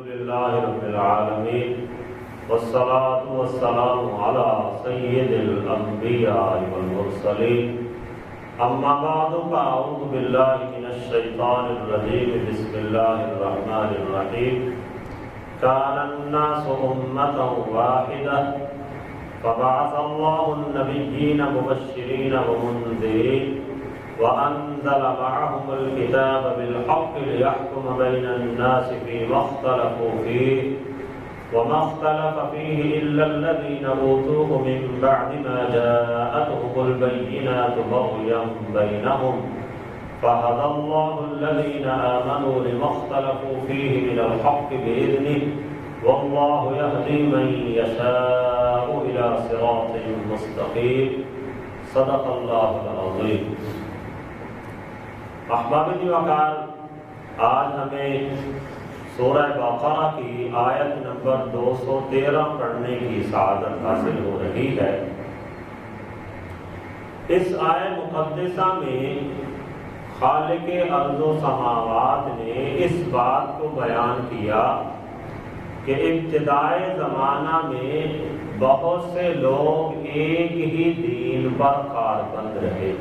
لله رب العالمين والصلاة والسلام على سيد الأنبياء والمرسلين أما بعد فأعوذ بالله من الشيطان الرجيم بسم الله الرحمن الرحيم كان الناس أمة واحدة فبعث الله النبيين مبشرين ومنذرين وأنزل معهم الكتاب بالحق ليحكم بين الناس فيما اختلفوا فيه وما اختلف فيه إلا الذين أوتوه من بعد ما جاءتهم البينات بغيا بينهم فهدى الله الذين آمنوا لما اختلفوا فيه من الحق بإذنه والله يهدي من يشاء إلى صراط مستقيم صدق الله العظيم. احباب وقار، آج ہمیں سورہ بقرہ کی آیت نمبر 213 پڑھنے کی سعادت حاصل ہو رہی ہے. اس آیت مقدسہ میں خالق ارض و سماوات نے اس بات کو بیان کیا کہ ابتدائے زمانہ میں بہت سے لوگ ایک ہی دین پر کاربند رہے،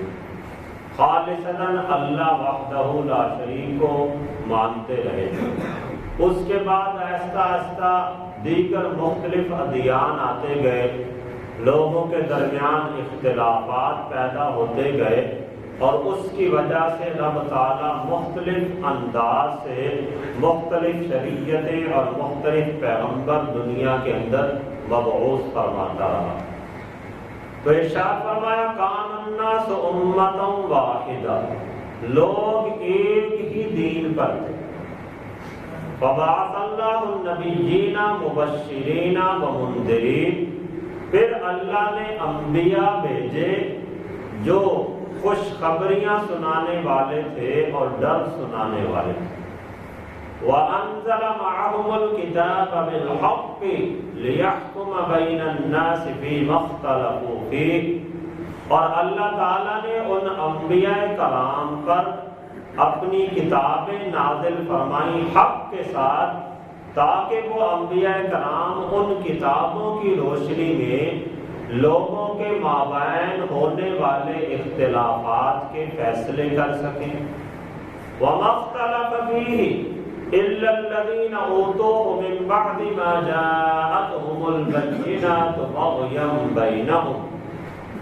خالصتاً اللہ وحدہ لا شریک کو مانتے رہے. اس کے بعد آہستہ آہستہ دیگر مختلف ادیان آتے گئے، لوگوں کے درمیان اختلافات پیدا ہوتے گئے اور اس کی وجہ سے رب تعالیٰ مختلف انداز سے مختلف شریعتیں اور مختلف پیغمبر دنیا کے اندر مبعوث فرماتا رہا. تو ارشاد فرمایا کان الناس امۃ واحدہ، لوگ ایک ہی دین پر تھے. فبعث اللہ النبیین مبشرین ومنذرین، پھر اللہ نے انبیاء بھیجے جو خوشخبریاں سنانے والے تھے اور ڈر سنانے والے تھے. وَأَنزَلَ مَعَهُمُ الْكِتَابَ بِالْحَقِّ لِيَحْكُمَ بَيْنَ النَّاسِ فِيمَا اخْتَلَفُوا فِيهِ، اور اللہ تعالیٰ نے ان انبیاء کرام پر اپنی کتابیں نازل فرمائیں حق کے ساتھ، تاکہ وہ انبیاء کرام ان کتابوں کی روشنی میں لوگوں کے مابین ہونے والے اختلافات کے فیصلے کر سکیں. وَمَا اخْتَلَفَ فِيهِ إِلَّا الَّذِينَ أُوتُوهُ مِن بَعْدِ مَا جَاءَتْهُمُ الْبَيِّنَاتُ بَغْيًا بَيْنَهُمْ،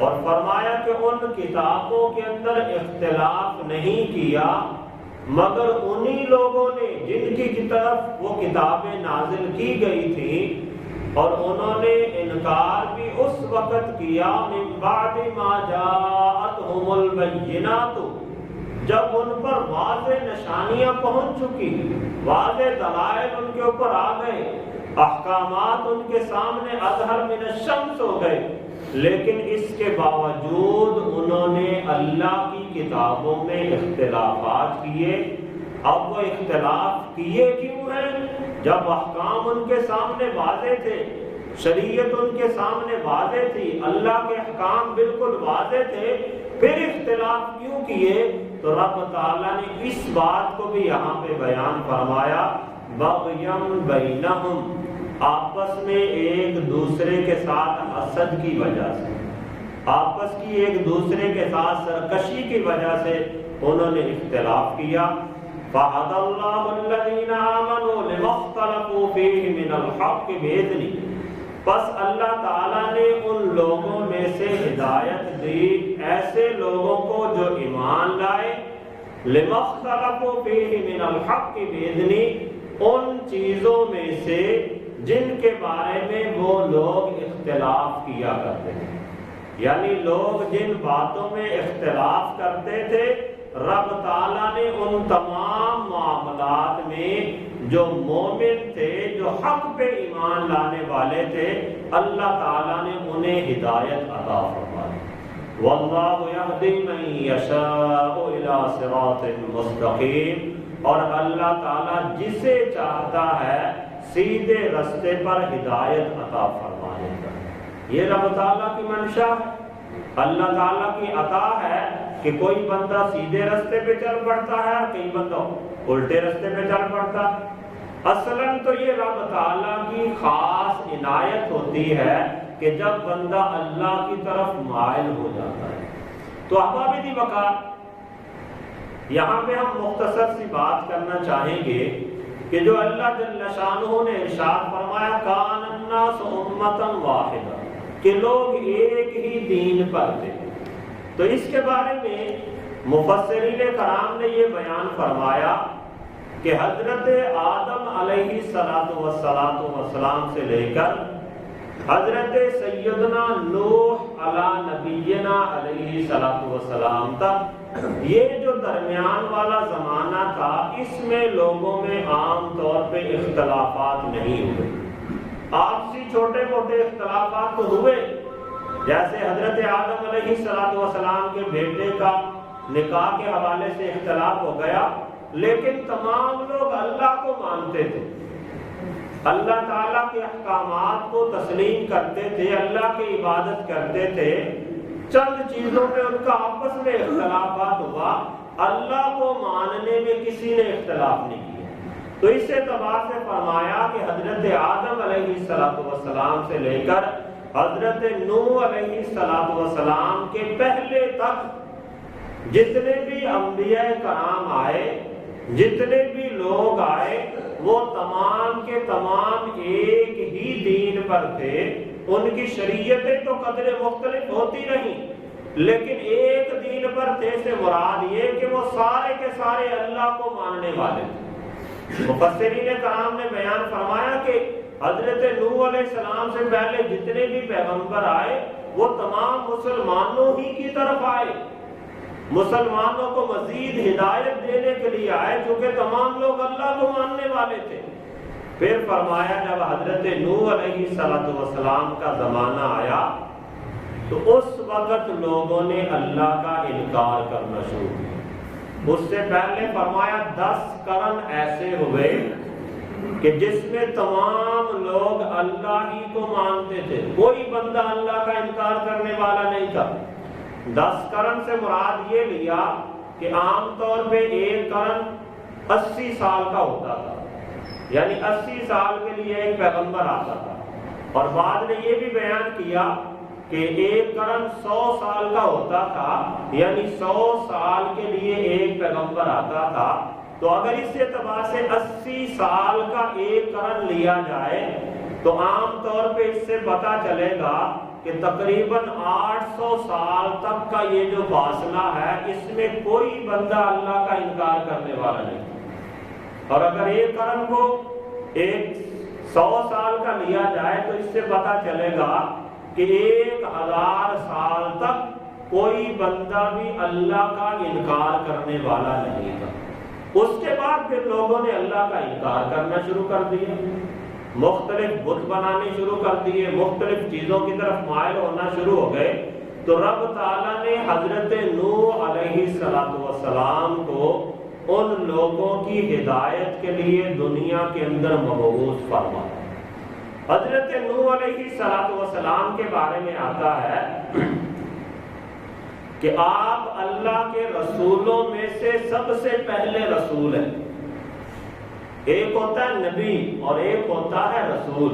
اور فرمایا کہ ان کتابوں کے اندر اختلاف نہیں کیا مگر انہی لوگوں نے جن کی طرف وہ کتابیں نازل کی گئی تھیں، اور انہوں نے انکار بھی اس وقت کیا من بعد ما جاءتهم البینات، جب ان پر واضح نشانیاں پہنچ چکی، واضح دلائل ان کے اوپر آ گئے، احکامات ان کے سامنے اظہر من الشمس ہو گئے، لیکن اس کے باوجود انہوں نے اللہ کی کتابوں میں اختلافات کیے. اب وہ اختلاف کیے کیوں ہیں؟ جب احکام ان کے سامنے واضح تھے، شریعت ان کے سامنے واضح تھی، اللہ کے احکام بالکل واضح تھے، پھر اختلاف کیوں کیے؟ تو رب تعالیٰ نے اس بات کو بھی یہاں پہ بیان فرمایا بغیم بینہم، آپس میں ایک دوسرے کے ساتھ حسد کی وجہ سے، آپس کی ایک دوسرے کے ساتھ سرکشی کی وجہ سے انہوں نے اختلاف کیا. فَهَدَى اللَّهُ الَّذِينَ آمَنُوا لِمَا اخْتَلَفُوا فِيهِ مِنَ الْحَقِّ بِإِذْنِهِ، پس اللہ تعالیٰ نے ان لوگوں میں سے ہدایت دی ایسے لوگوں کو جو ایمان لائے، لِمَا اخْتَلَفُوا فِيهِ مِنَ الْحَقِّ بِإِذْنِهِ، ان چیزوں میں سے جن کے بارے میں وہ لوگ اختلاف کیا کرتے تھے. یعنی لوگ جن باتوں میں اختلاف کرتے تھے، رب تعالیٰ نے ان تمام معاملات میں جو مومن تھے، جو حق پہ ایمان لانے والے تھے، اللہ تعالیٰ نے انہیں ہدایت عطا فرمائی. واللہ یہدی من یشاء الی صراط مستقیم، اور اللہ تعالیٰ جسے چاہتا ہے سیدھے رستے پر ہدایت عطا فرمانے کا. یہ رب تعالیٰ کی منشا ہے، اللہ تعالیٰ کی عطا ہے کہ کوئی بندہ سیدھے رستے پہ چل پڑتا ہے اور کئی بندہ الٹے رستے پہ چل پڑتا ہے. اصلاً تو یہ رب تعالیٰ کی خاص عنایت ہوتی ہے کہ جب بندہ اللہ کی طرف مائل ہو جاتا ہے۔ تو احباب دی وقار، یہاں پہ ہم مختصر سی بات کرنا چاہیں گے کہ جو اللہ جل شانہ نے ارشاد فرمایا کان الناس امۃ واحدہ، کہ لوگ ایک ہی دین پر تھے، تو اس کے بارے میں مفسرین کرام نے یہ بیان فرمایا کہ حضرت آدم علیہ السلام سے لے کر حضرت سیدنا نوح علی نبینا علیہ السلام تک یہ جو درمیان والا زمانہ تھا، اس میں لوگوں میں عام طور پہ اختلافات نہیں ہوئے۔ آپسی چھوٹے موٹے اختلافات تو ہوئے، جیسے حضرت آدم علیہ السلام کے بیٹے کا نکاح کے حوالے سے اختلاف ہو گیا، لیکن تمام لوگ اللہ کو مانتے تھے، اللہ تعالیٰ کے احکامات کو تسلیم کرتے تھے، اللہ کی عبادت کرتے تھے۔ چند چیزوں میں ان کا آپس میں اختلافات ہوا، اللہ کو ماننے میں کسی نے اختلاف نہیں کیا۔ تو اس اعتبار سے فرمایا کہ حضرت آدم علیہ السلام سے لے کر حضرت نوح علیہ السلام کے پہلے تک جتنے بھی انبیاء کرام آئے، جتنے بھی لوگ آئے، وہ تمام کے تمام ایک ہی دین پر تھے۔ ان کی شریعتیں تو قدرے مختلف ہوتی رہیں، لیکن ایک دین پر تھے سے مراد یہ کہ وہ سارے کے سارے اللہ کو ماننے والے تھے۔ مفسرین کرام نے بیان فرمایا کہ حضرت نوح علیہ السلام سے پہلے جتنے بھی پیغمبر آئے وہ تمام مسلمانوں ہی کی طرف آئے، مسلمانوں کو مزید ہدایت دینے کے لیے آئے، چونکہ تمام لوگ اللہ کو ماننے والے تھے۔ پھر فرمایا جب حضرت نوح علیہ السلام کا زمانہ آیا تو اس وقت لوگوں نے اللہ کا انکار کرنا شروع کیا۔ اس سے پہلے فرمایا 10 قرن ایسے ہوئے کہ جس میں تمام لوگ اللہ ہی کو مانتے تھے، کوئی بندہ اللہ کا انکار کرنے والا نہیں تھا۔ 10 قرن سے مراد یہ لیا کہ عام طور پہ ایک قرن 80 سال کا ہوتا تھا، یعنی 80 سال کے لیے ایک پیغمبر آتا تھا، اور بعد نے یہ بھی بیان کیا کہ ایک قرن 100 سال کا ہوتا تھا، یعنی 100 سال کے لیے ایک پیغمبر آتا تھا۔ تو اگر اس اعتبار سے 80 سال کا ایک قرن لیا جائے تو عام طور پہ اس سے پتہ چلے گا کہ تقریباً 800 سال تک کا یہ جو فاصلہ ہے، اس میں کوئی بندہ اللہ کا انکار کرنے والا نہیں۔ اور اگر ایک قرن کو 100 سال کا لیا جائے تو اس سے پتہ چلے گا کہ 1000 سال تک کوئی بندہ بھی اللہ کا انکار کرنے والا نہیں تھا۔ اس کے بعد پھر لوگوں نے اللہ کا انکار کرنا شروع کر دیا، مختلف بت بنانے شروع کر دیے، مختلف چیزوں کی طرف مائل ہونا شروع ہو گئے۔ تو رب تعالیٰ نے حضرت نوح علیہ السلام کو ان لوگوں کی ہدایت کے لیے دنیا کے اندر مبعوث فرمایا۔ حضرت نوح علیہ السلام کے بارے میں آتا ہے کہ آپ اللہ کے رسولوں میں سے سب سے پہلے رسول ہیں۔ ایک ہوتا ہے نبی اور ایک ہوتا ہے رسول۔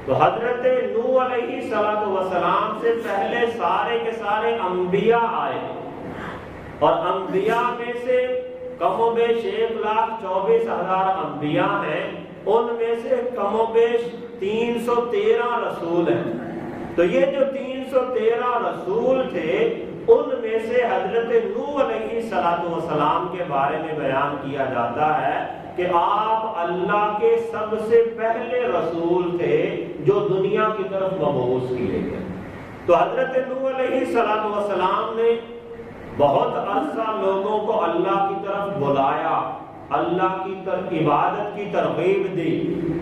تو حضرت نوح علیہ السلام سے پہلے سارے کے سارے انبیاء آئے، اور انبیاء میں سے کم و بیش 1,24,000 انبیاء ہیں، ان میں سے کم و بیش 313 رسول ہیں۔ تو یہ جو 313 رسول تھے، ان میں سے حضرت نوح علیہ السلام کے بارے میں بیان کیا جاتا ہے کہ آپ اللہ کے سب سے پہلے رسول تھے جو دنیا کی طرف مبعوث کیے گئے۔ تو حضرت نوح علیہ السلام نے بہت عرصہ لوگوں کو اللہ کی طرف بلایا، اللہ کی طرف عبادت کی ترغیب دی،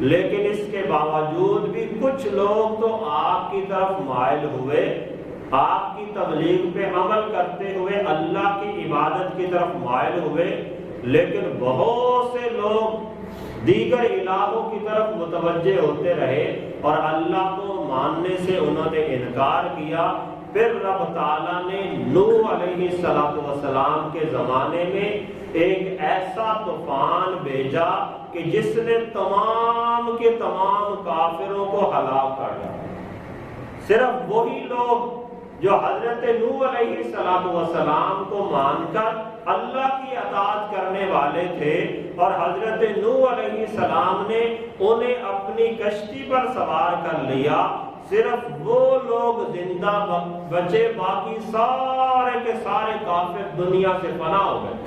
لیکن اس کے باوجود بھی کچھ لوگ تو آپ کی طرف مائل ہوئے، آپ کی تبلیغ پہ عمل کرتے ہوئے اللہ کی عبادت کی طرف مائل ہوئے، لیکن بہت سے لوگ دیگر الہوں کی طرف متوجہ ہوتے رہے اور اللہ کو ماننے سے انہوں نے انکار کیا۔ پھر رب تعالیٰ نے نوح علیہ السلام کے زمانے میں ایک ایسا طوفان بھیجا کہ جس نے تمام کے تمام کافروں کو ہلاک کر دیا۔ صرف وہی لوگ جو حضرت نوح علیہ السلام کو مان کر اللہ کی اطاعت کرنے والے تھے اور حضرت نوح علیہ السلام نے انہیں اپنی کشتی پر سوار کر لیا، صرف وہ لوگ زندہ بچے، باقی سارے کے سارے کافر دنیا سے فنا ہو گئے،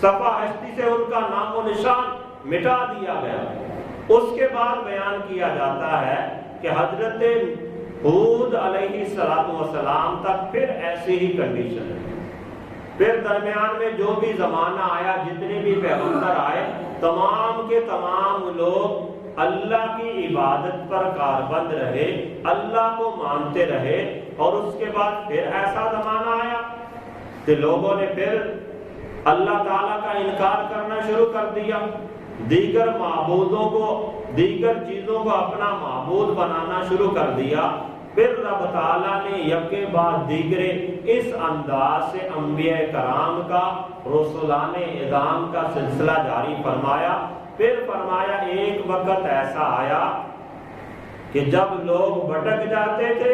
صفحہ ہستی سے ان کا نام و نشان مٹا دیا گیا۔ اس کے بعد بیان کیا جاتا ہے کہ حضرت ہود علیہ السلام تک پھر ایسی ہی کنڈیشن ہے۔ پھر درمیان میں جو بھی زمانہ آیا، جتنے بھی پیغمبر آئے، تمام کے تمام لوگ اللہ کی عبادت پر کاربند رہے، اللہ کو مانتے رہے، اور اس کے بعد پھر ایسا زمانہ آیا کہ لوگوں نے پھر اللہ تعالیٰ کا انکار کرنا شروع کر دیا، دیگر معبودوں کو، دیگر چیزوں کو اپنا معبود بنانا شروع کر دیا۔ پھر رب تعالیٰ نے یکے بعد دیگرے اس انداز سے انبیاء کرام کا، رسولان اعظام کا سلسلہ جاری فرمایا۔ پھر فرمایا ایک وقت ایسا آیا کہ جب لوگ بھٹک جاتے تھے،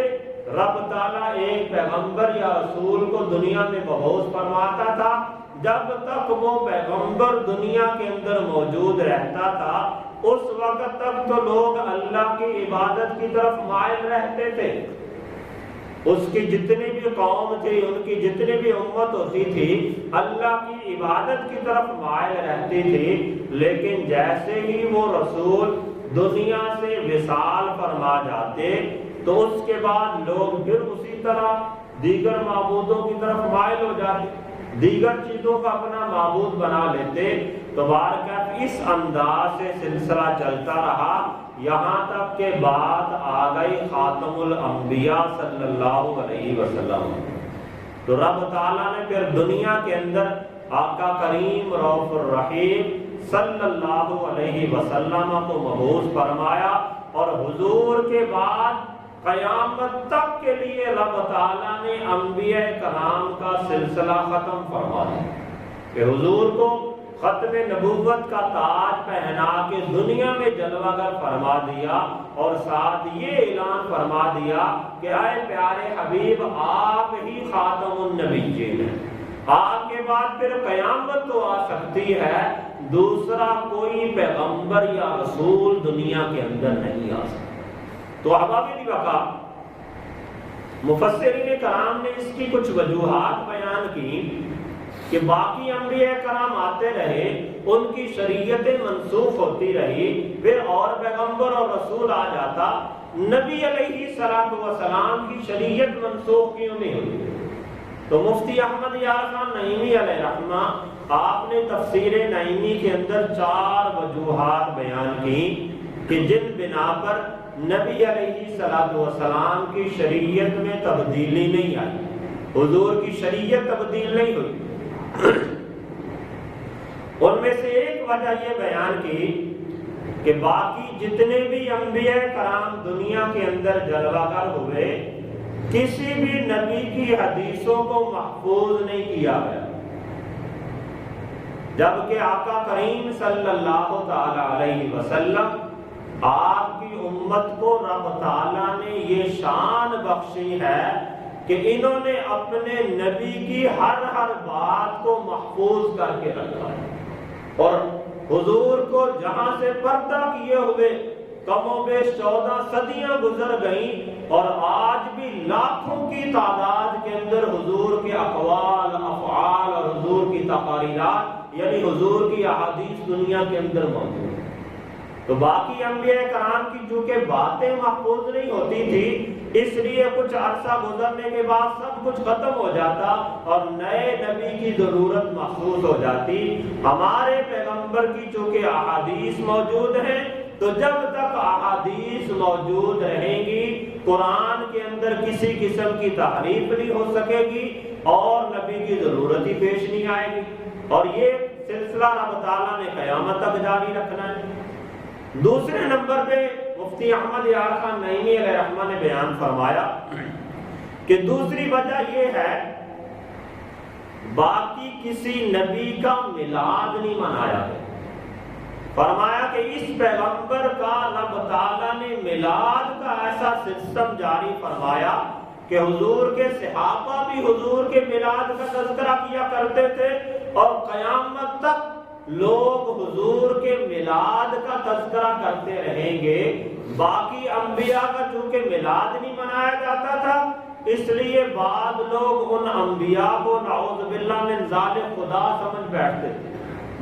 رب تعالیٰ ایک پیغمبر یا رسول کو دنیا میں مبعوث فرماتا تھا، جب تک وہ پیغمبر دنیا کے اندر موجود رہتا تھا اس وقت تک تو لوگ اللہ کی عبادت کی طرف مائل رہتے تھے، اس کی جتنی بھی قوم تھی، ان کی جتنی بھی امت ہوتی تھی، اللہ کی عبادت کی طرف مائل رہتی تھی۔ لیکن جیسے ہی وہ رسول دنیا سے وصال فرما جاتے تو اس کے بعد لوگ پھر اسی طرح دیگر معبودوں کی طرف مائل ہو جاتے، دیگر چیزوں کا اپنا معبود بنا لیتے۔ تو بارکہ اس انداز سے سلسلہ چلتا رہا، یہاں تک کہ بات آ گئی خاتم الانبیاء صلی اللہ علیہ وسلم۔ تو رب تعالیٰ نے پھر دنیا کے اندر آقا کریم رؤوف الرحیم صلی اللہ علیہ وسلم کو مبعوث فرمایا، اور حضور کے بعد قیامت تک کے لیے رب تعالیٰ نے انبیاء کرام کا سلسلہ ختم فرما دیا کہ حضور کو ختم نبوت کا تاج پہنا کے دنیا میں جلوہ گر فرما دیا، اور ساتھ یہ اعلان فرما دیا کہ اے پیارے حبیب آپ ہی خاتم النبیین ہیں، آپ کے بعد پھر قیامت تو آ سکتی ہے، دوسرا کوئی پیغمبر یا رسول دنیا کے اندر نہیں آ سکتا۔ تو احباب وقا مفسرین کرام نے اس کی کچھ وجوہات بیان کی کہ باقی انبیاء کرام آتے رہے، ان کی شریعتیں منسوخ ہوتی رہی، پھر اور پیغمبر اور رسول آ جاتا، نبی علیہ السلام کی شریعت منسوخ کیوں نہیں ہوئی؟ تو مفتی احمد یار خان نعیمی علیہ رحمہ آپ نے تفسیر نعیمی کے اندر 4 وجوہات بیان کی کہ جن بنا پر نبی علیہ السلام کی شریعت میں تبدیلی نہیں آئی، حضور کی شریعت تبدیل نہیں ہوئی۔ ان میں سے ایک وجہ یہ بیان کی کہ باقی جتنے بھی انبیاء کرام دنیا کے اندر جلوہ گر ہوئے، کسی بھی نبی کی حدیثوں کو محفوظ نہیں کیا گیا، جبکہ آقا کریم صلی اللہ تعالی علیہ وسلم آپ کی امت کو رب تعالیٰ نے یہ شان بخشی ہے کہ انہوں نے اپنے نبی کی ہر بات کو محفوظ کر کے رکھا ہے، اور حضور کو جہاں سے پردہ کیے ہوئے کم و بیش 14 صدیاں گزر گئیں، اور آج بھی لاکھوں کی تعداد کے اندر حضور کے اقوال، افعال اور حضور کی تقاریرات یعنی حضور کی احادیث دنیا کے اندر موجود ہیں۔ تو باقی انبیاء کرام کی چونکہ باتیں محفوظ نہیں ہوتی تھی، اس لیے کچھ عرصہ گزرنے کے بعد سب کچھ ختم ہو جاتا اور نئے نبی کی ضرورت محسوس ہو جاتی۔ ہمارے پیغمبر کی چونکہ احادیث موجود ہیں، تو جب تک احادیث موجود رہیں گی، قرآن کے اندر کسی قسم کی تحریف نہیں ہو سکے گی اور نبی کی ضرورت ہی پیش نہیں آئے گی، اور یہ سلسلہ رب تعالیٰ نے قیامت تک جاری رکھنا ہے۔ دوسرے نمبر پہ مفتی احمد یار خان نعیمی علیہ رحمہ نے بیان فرمایا کہ دوسری وجہ یہ ہے باقی کسی نبی کا میلاد نہیں منایا گیا۔ فرمایا کہ اس پیغمبر کا رب تعالیٰ نے میلاد کا ایسا سسٹم جاری فرمایا کہ حضور کے صحابہ بھی حضور کے میلاد کا تذکرہ کیا کرتے تھے، اور قیامت تک لوگ حضور کے میلاد کا تذکرہ کرتے رہیں گے۔ باقی انبیاء کا چونکہ میلاد نہیں منایا جاتا تھا، اس لیے بعض لوگ ان انبیاء کو نعوذ باللہ من ذالک خدا سمجھ بیٹھتے تھے،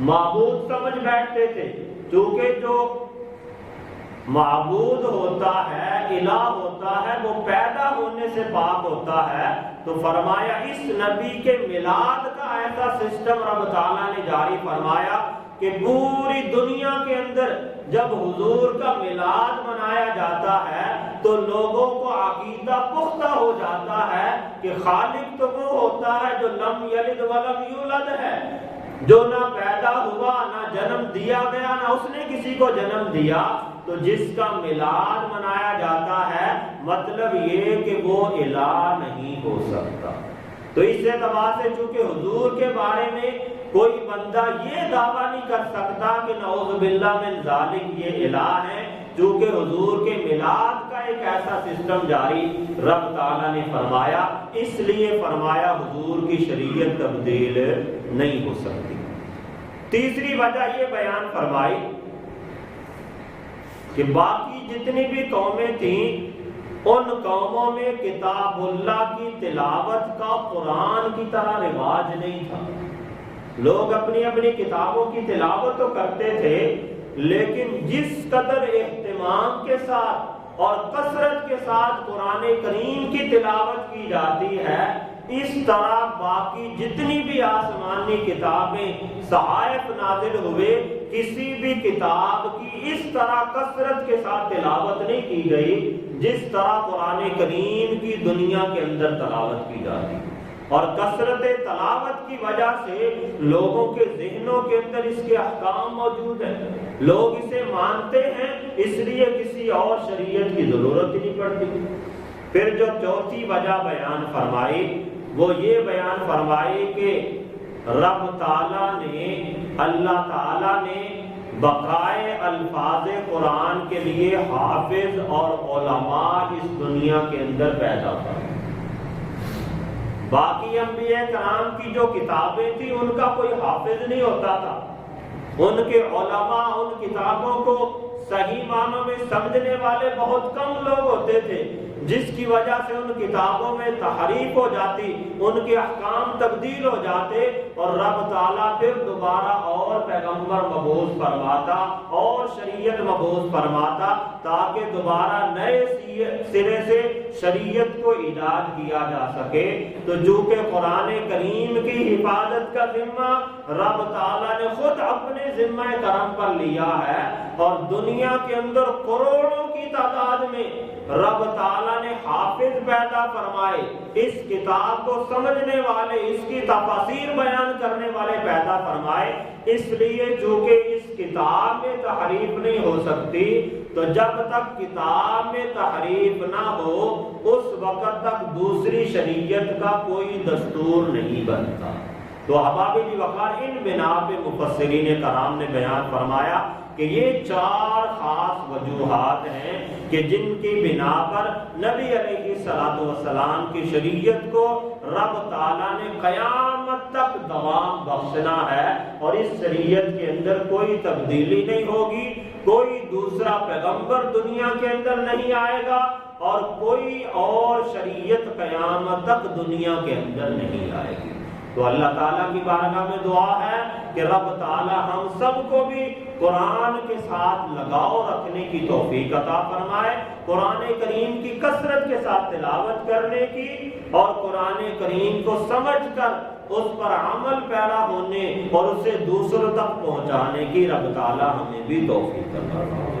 معبود سمجھ بیٹھتے تھے، کیونکہ جو معبود ہوتا ہے، الہ ہوتا ہے، وہ پیدا ہونے سے پاک ہوتا ہے۔ تو فرمایا اس نبی کے میلاد کا ایسا سسٹم رب تعالیٰ نے جاری فرمایا کہ پوری دنیا کے اندر جب حضور کا میلاد منایا جاتا ہے تو لوگوں کو عقیدہ پختہ ہو جاتا ہے کہ خالق تو وہ ہوتا ہے جو لم یلد ولم یولد ہے، جو نہ پیدا ہوا نہ جنم دیا گیا، نہ اس نے کسی کو جنم دیا۔ تو جس کا میلاد منایا جاتا ہے مطلب یہ کہ وہ الہ نہیں ہو سکتا۔ تو اس اعتبار سے چونکہ حضور کے بارے میں کوئی بندہ یہ دعویٰ نہیں کر سکتا کہ نعوذ باللہ من ذالک یہ الہ ہے، چونکہ حضور کے میلاد کا ایک ایسا سسٹم جاری رب تعالیٰ نے فرمایا، اس لیے فرمایا حضور کی شریعت تبدیل نہیں ہو سکتی۔ تیسری وجہ یہ بیان فرمائی کہ باقی جتنی بھی قومیں تھیں ان قوموں میں کتاب اللہ کی تلاوت کا قرآن کی طرح رواج نہیں تھا۔ لوگ اپنی اپنی کتابوں کی تلاوت تو کرتے تھے، لیکن جس قدر اہتمام کے ساتھ اور کثرت کے ساتھ قرآن کریم کی تلاوت کی جاتی ہے، اس طرح باقی جتنی بھی آسمانی کتابیں صحائف نازل ہوئے کسی بھی کتاب کی اس طرح کثرت کے ساتھ تلاوت نہیں کی گئی جس طرح قرآن کریم کی دنیا کے اندر تلاوت کی جاتی، اور کثرت تلاوت کی وجہ سے لوگوں کے ذہنوں کے اندر اس کے احکام موجود ہیں، لوگ اسے مانتے ہیں، اس لیے کسی اور شریعت کی ضرورت ہی نہیں پڑتی۔ پھر جو چوتھی وجہ بیان فرمائی وہ یہ بیان فرمائی کہ رب تعالیٰ نے، اللہ تعالیٰ نے بقائے الفاظ قرآن کے لیے حافظ اور علماء اس دنیا کے اندر پیدا کر۔ باقی انبیاء کرام کی جو کتابیں تھیں ان کا کوئی حافظ نہیں ہوتا تھا، ان کے علماء ان کتابوں کو صحیح معنوں میں سمجھنے والے بہت کم لوگ ہوتے تھے، جس کی وجہ سے ان کتابوں میں تحریف ہو جاتی، ان کے احکام تبدیل ہو جاتے، اور رب تعالیٰ پھر دوبارہ اور پیغمبر مبعوث فرماتا اور شریعت مبعوث فرماتا تاکہ دوبارہ نئے سرے سے شریعت کو ایجاد کیا جا سکے۔ تو چونکہ قرآن کریم کی حفاظت کا ذمہ رب تعالیٰ نے خود اپنے ذمہ کرم پر لیا ہے، اور دنیا کے اندر کروڑوں کی تعداد میں رب تعالیٰ نے حافظ پیدا فرمائے، اس کتاب کو سمجھنے والے، اس کی تفاسیر بیان کرنے والے پیدا فرمائے، اس لیے چونکہ اس کتاب میں تحریف نہیں ہو سکتی، تو جب تک کتاب میں تحریف نہ ہو اس وقت تک دوسری شریعت کا کوئی دستور نہیں بنتا۔ تو احباب جی وقار ان بنا پہ مفسرین کرام نے بیان فرمایا کہ یہ چار خاص وجوہات ہیں کہ جن کی بنا پر نبی علیہ السلام کی شریعت کو رب تعالیٰ نے قیامت تک دوام بخشنا ہے، اور اس شریعت کے اندر کوئی تبدیلی نہیں ہوگی، کوئی دوسرا پیغمبر دنیا کے اندر نہیں آئے گا، اور کوئی اور شریعت قیامت تک دنیا کے اندر نہیں آئے گی۔ تو اللہ تعالیٰ کی بارگاہ میں دعا ہے کہ رب تعالیٰ ہم سب کو بھی قرآن کے ساتھ لگاؤ رکھنے کی توفیق عطا فرمائے، قرآن کریم کی کثرت کے ساتھ تلاوت کرنے کی، اور قرآن کریم کو سمجھ کر اس پر عمل پیرا ہونے اور اسے دوسروں تک پہنچانے کی رب تعالیٰ ہمیں بھی توفیق عطا فرمائے۔